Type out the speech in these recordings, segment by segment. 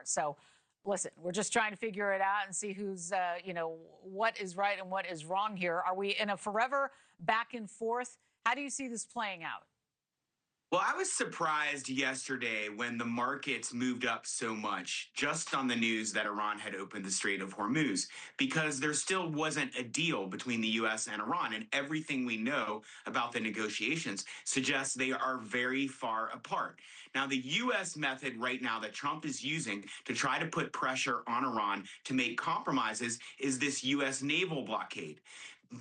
more. So listen, we're just trying to figure it out and see who's, what is right and what is wrong here. Are we in a forever back and forth? How do you see this playing out? Well, I was surprised yesterday when the markets moved up so much just on the news that Iran had opened the Strait of Hormuz, because there still wasn't a deal between the US and Iran. And everything we know about the negotiations suggests they are very far apart. Now, the US method right now that Trump is using to try to put pressure on Iran to make compromises is this US naval blockade.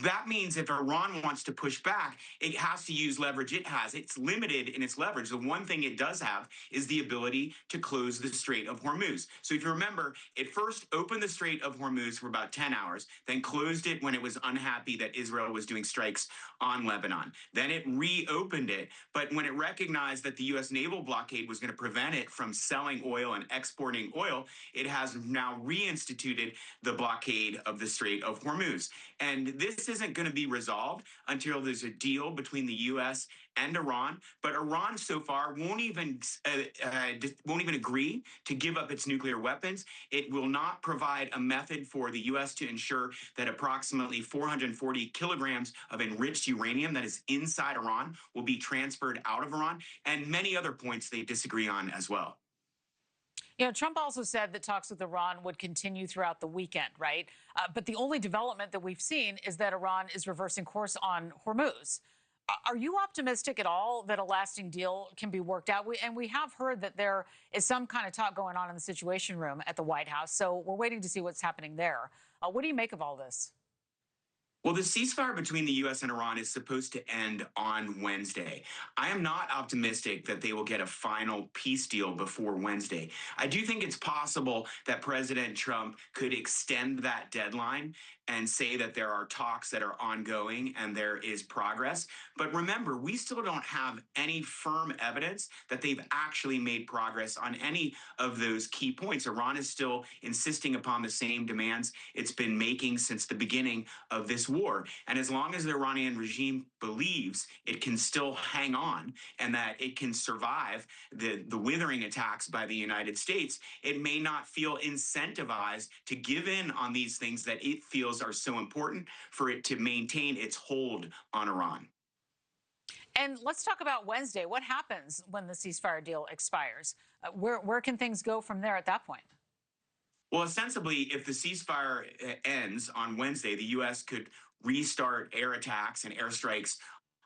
That means if Iran wants to push back, it has to use leverage it has. It's limited in its leverage. The one thing it does have is the ability to close the Strait of Hormuz. So if you remember, it first opened the Strait of Hormuz for about 10 hours, then closed it when it was unhappy that Israel was doing strikes on Lebanon. Then it reopened it. But when it recognized that the U.S. naval blockade was going to prevent it from selling oil and exporting oil, it has now reinstituted the blockade of the Strait of Hormuz. And this isn't going to be resolved until there's a deal between the U.S. and Iran. But Iran so far won't even agree to give up its nuclear weapons. It will not provide a method for the U.S. to ensure that approximately 440 kilograms of enriched uranium that is inside Iran will be transferred out of Iran, and many other points they disagree on as well. Trump also said that talks with Iran would continue throughout the weekend, right? But the only development that we've seen is that Iran is reversing course on Hormuz. Are you optimistic at all that a lasting deal can be worked out? We have heard that there is some kind of talk going on in the Situation Room at the White House, so we're waiting to see what's happening there. What do you make of all this? Well, the ceasefire between the U.S. and Iran is supposed to end on Wednesday. I am not optimistic that they will get a final peace deal before Wednesday. I do think it's possible that President Trump could extend that deadline and say that there are talks that are ongoing and there is progress. But remember, we still don't have any firm evidence that they've actually made progress on any of those key points. Iran is still insisting upon the same demands it's been making since the beginning of this war. And as long as the Iranian regime believes it can still hang on and that it can survive the withering attacks by the United States, it may not feel incentivized to give in on these things that it feels are so important for it to maintain its hold on Iran. And let's talk about Wednesday. What happens when the ceasefire deal expires? Where can things go from there at that point? Well, ostensibly, if the ceasefire ends on Wednesday, the U.S. could restart air attacks and airstrikes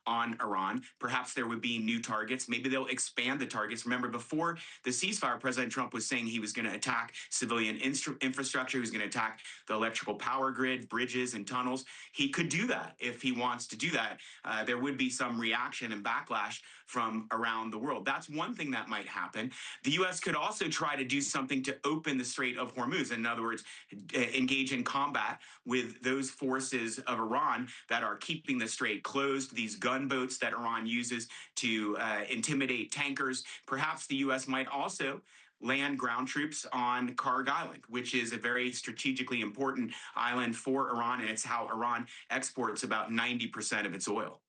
on Iran. Perhaps there would be new targets. Maybe they'll expand the targets. Remember, before the ceasefire, President Trump was saying he was going to attack civilian infrastructure. He was going to attack the electrical power grid, bridges, and tunnels. He could do that if he wants to do that. There would be some reaction and backlash from around the world. That's one thing that might happen. The U.S. could also try to do something to open the Strait of Hormuz. In other words, engage in combat with those forces of Iran that are keeping the strait closed, these gunboats that Iran uses to intimidate tankers. Perhaps the U.S. might also land ground troops on Karg Island, which is a very strategically important island for Iran, and it's how Iran exports about 90% of its oil.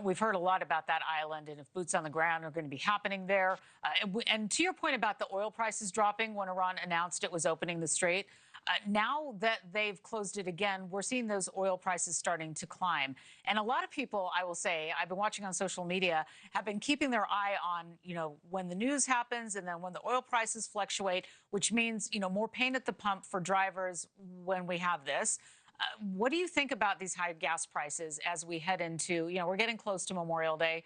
We've heard a lot about that island and if boots on the ground are going to be happening there. And to your point about the oil prices dropping when Iran announced it was opening the strait, now that they've closed it again, we're seeing those oil prices starting to climb. And a lot of people, I will say, I've been watching on social media, have been keeping their eye on, when the news happens and then when the oil prices fluctuate, which means, more pain at the pump for drivers when we have this. What do you think about these high gas prices as we head into, we're getting close to Memorial Day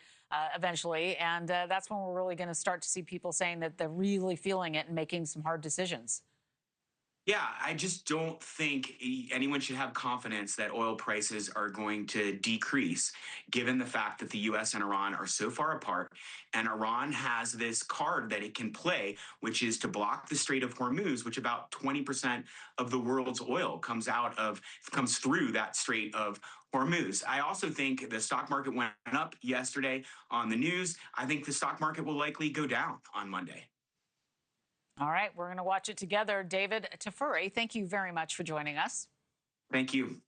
eventually, and that's when we're really going to start to see people saying that they're really feeling it and making some hard decisions? Yeah, I just don't think anyone should have confidence that oil prices are going to decrease, given the fact that the U.S. and Iran are so far apart. And Iran has this card that it can play, which is to block the Strait of Hormuz, which about 20% of the world's oil comes through that Strait of Hormuz. I also think the stock market went up yesterday on the news. I think the stock market will likely go down on Monday. All right, we're going to watch it together. David Tafuri, thank you very much for joining us. Thank you.